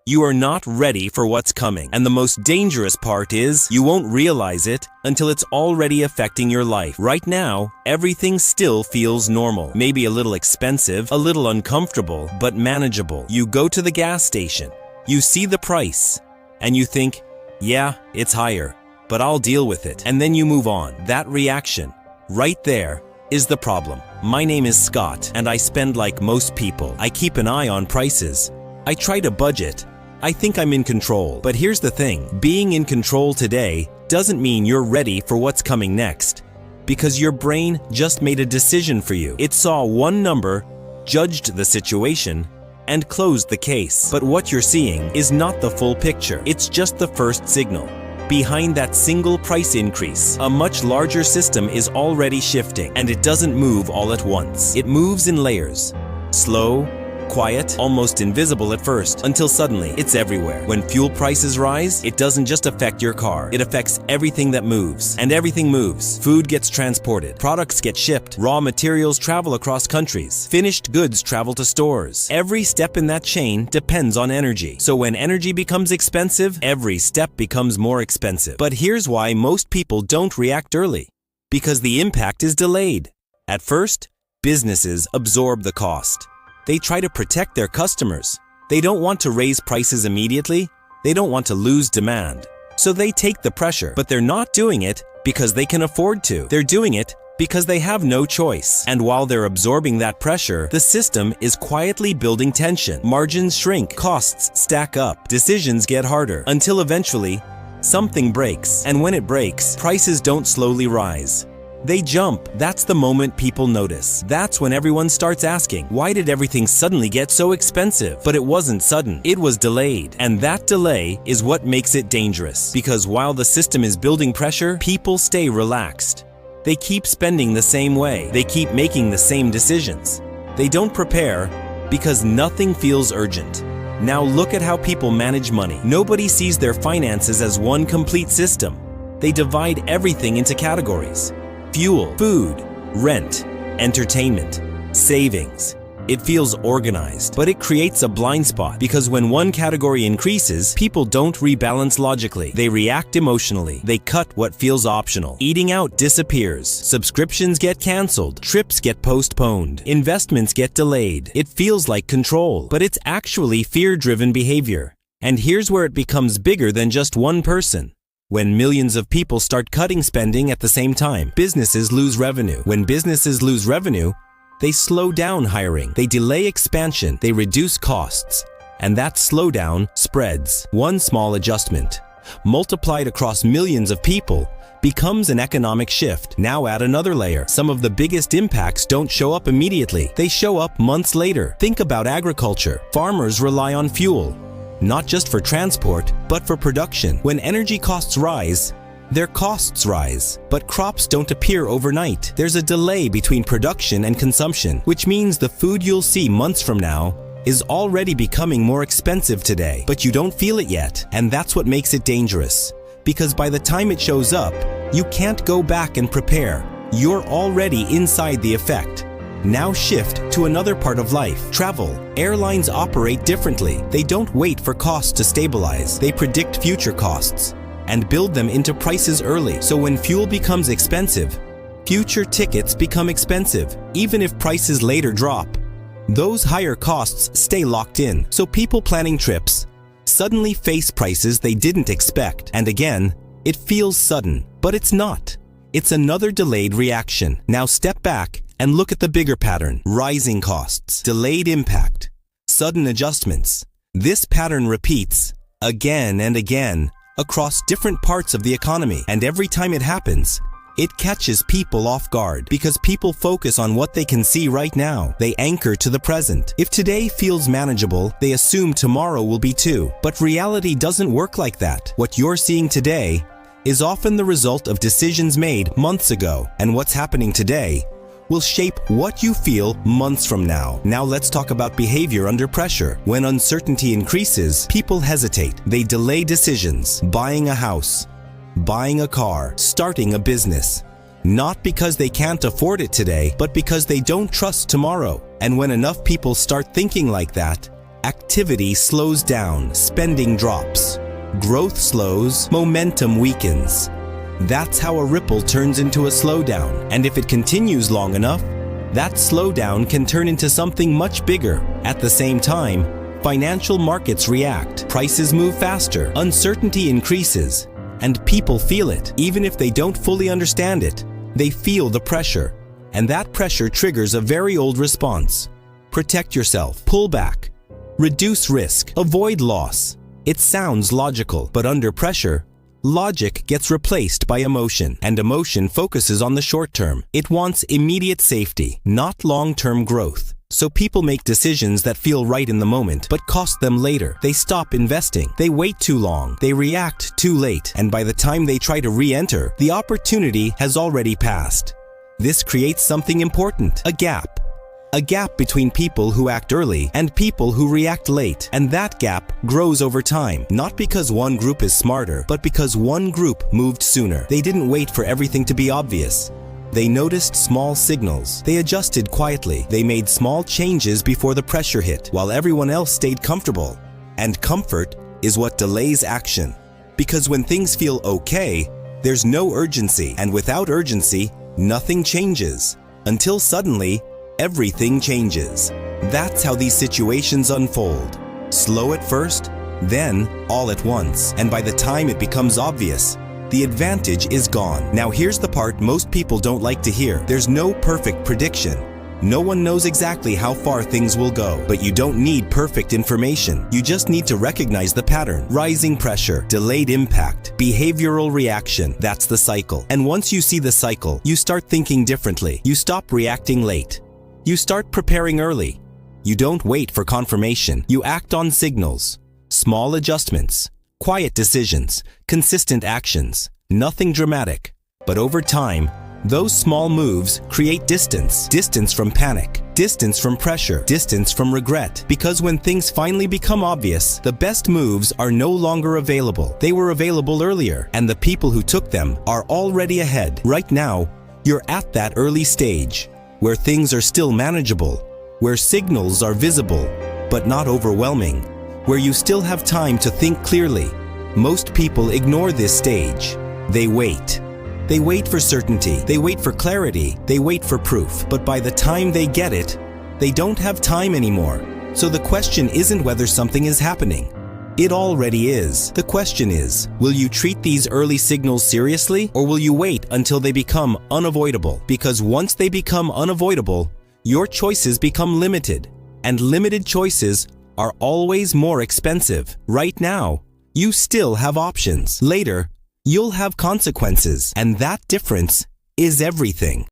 You are not ready for what's coming. And the most dangerous part is you won't realize it until it's already affecting your life. Right now, everything still feels normal. Maybe a little expensive, a little uncomfortable, but manageable. You go to the gas station, you see the price, and you think, yeah, it's higher, but I'll deal with it. And then you move on. That reaction, right there, is the problem. My name is Scott, and I spend like most people. I keep an eye on prices. I try to budget. I think I'm in control. But here's the thing, being in control today doesn't mean you're ready for what's coming next. Because your brain just made a decision for you. It saw one number, judged the situation, and closed the case. But what you're seeing is not the full picture. It's just the first signal. Behind that single price increase, a much larger system is already shifting, and it doesn't move all at once. It moves in layers. Slow, quiet, almost invisible at first, until suddenly it's everywhere. When fuel prices rise, it doesn't just affect your car. It affects everything that moves. And everything moves. Food gets transported. Products get shipped. Raw materials travel across countries. Finished goods travel to stores. Every step in that chain depends on energy. So when energy becomes expensive, every step becomes more expensive. But here's why most people don't react early. Because the impact is delayed. At first, businesses absorb the cost. They try to protect their customers. They don't want to raise prices immediately. They don't want to lose demand. So they take the pressure, but they're not doing it because they can afford to. They're doing it because they have no choice. And while they're absorbing that pressure, the system is quietly building tension. Margins shrink, costs stack up, decisions get harder, until eventually something breaks. And when it breaks, prices don't slowly rise. They jump. That's the moment people notice. That's when everyone starts asking, why did everything suddenly get so expensive? But it wasn't sudden. It was delayed. And that delay is what makes it dangerous. Because while the system is building pressure, people stay relaxed. They keep spending the same way. They keep making the same decisions. They don't prepare because nothing feels urgent. Now look at how people manage money. Nobody sees their finances as one complete system. They divide everything into categories. Fuel, food, rent, entertainment, savings. It feels organized, but it creates a blind spot because when one category increases, people don't rebalance logically. They react emotionally. They cut what feels optional. Eating out disappears. Subscriptions get canceled. Trips get postponed. Investments get delayed. It feels like control, but it's actually fear-driven behavior. And here's where it becomes bigger than just one person. When millions of people start cutting spending at the same time, businesses lose revenue. When businesses lose revenue, they slow down hiring, they delay expansion, they reduce costs, and that slowdown spreads. One small adjustment, multiplied across millions of people, becomes an economic shift. Now add another layer. Some of the biggest impacts don't show up immediately. They show up months later. Think about agriculture. Farmers rely on fuel. Not just for transport, but for production. When energy costs rise, their costs rise. But crops don't appear overnight. There's a delay between production and consumption, which means the food you'll see months from now is already becoming more expensive today. But you don't feel it yet, and that's what makes it dangerous. Because by the time it shows up, you can't go back and prepare. You're already inside the effect. Now shift to another part of life. Travel. Airlines operate differently. They don't wait for costs to stabilize. They predict future costs and build them into prices early. So when fuel becomes expensive, future tickets become expensive, even if prices later drop. Those higher costs stay locked in. So people planning trips suddenly face prices they didn't expect. And again, it feels sudden, but it's not. It's another delayed reaction. Now step back and look at the bigger pattern. Rising costs, delayed impact, sudden adjustments. This pattern repeats again and again across different parts of the economy. And every time it happens, it catches people off guard because people focus on what they can see right now. They anchor to the present. If today feels manageable, they assume tomorrow will be too. But reality doesn't work like that. What you're seeing today is often the result of decisions made months ago. And what's happening today will shape what you feel months from now. Now let's talk about behavior under pressure. When uncertainty increases, people hesitate. They delay decisions. Buying a house, buying a car, starting a business. Not because they can't afford it today, but because they don't trust tomorrow. And when enough people start thinking like that, Activity slows down, spending drops. Growth slows, momentum weakens. That's how a ripple turns into a slowdown, and if it continues long enough, that slowdown can turn into something much bigger. At the same time, financial markets react. Prices move faster, uncertainty increases, and people feel it. Even if they don't fully understand it, they feel the pressure, and that pressure triggers a very old response. Protect yourself, pull back, reduce risk, avoid loss. It sounds logical, but under pressure, logic gets replaced by emotion, and emotion focuses on the short term. It wants immediate safety, not long-term growth. So people make decisions that feel right in the moment, but cost them later. They stop investing, they wait too long, they react too late, and by the time they try to re-enter, the opportunity has already passed. This creates something important, a gap. A gap between people who act early and people who react late, and that gap grows over time, not because one group is smarter, but because one group moved sooner. They didn't wait for everything to be obvious. They noticed small signals. They adjusted quietly. They made small changes before the pressure hit, while everyone else stayed comfortable. And comfort is what delays action. Because when things feel okay, there's no urgency, and without urgency, nothing changes. Until suddenly, everything changes. That's how these situations unfold. Slow at first, then all at once. And by the time it becomes obvious, the advantage is gone. Now here's the part most people don't like to hear. There's no perfect prediction. No one knows exactly how far things will go, but you don't need perfect information. You just need to recognize the pattern. Rising pressure, delayed impact, behavioral reaction. That's the cycle. And once you see the cycle, you start thinking differently. You stop reacting late. You start preparing early. You don't wait for confirmation. You act on signals. Small adjustments, quiet decisions, consistent actions. Nothing dramatic. But over time, those small moves create distance. Distance from panic, distance from pressure, distance from regret. Because when things finally become obvious, the best moves are no longer available. They were available earlier, and the people who took them are already ahead. Right now, you're at that early stage, where things are still manageable, where signals are visible, but not overwhelming, where you still have time to think clearly. Most people ignore this stage. They wait. They wait for certainty, they wait for clarity, they wait for proof. But by the time they get it, they don't have time anymore. So the question isn't whether something is happening. It already is. The question is, will you treat these early signals seriously, or will you wait until they become unavoidable? Because once they become unavoidable, your choices become limited, and limited choices are always more expensive. Right now, you still have options. Later, you'll have consequences, and that difference is everything.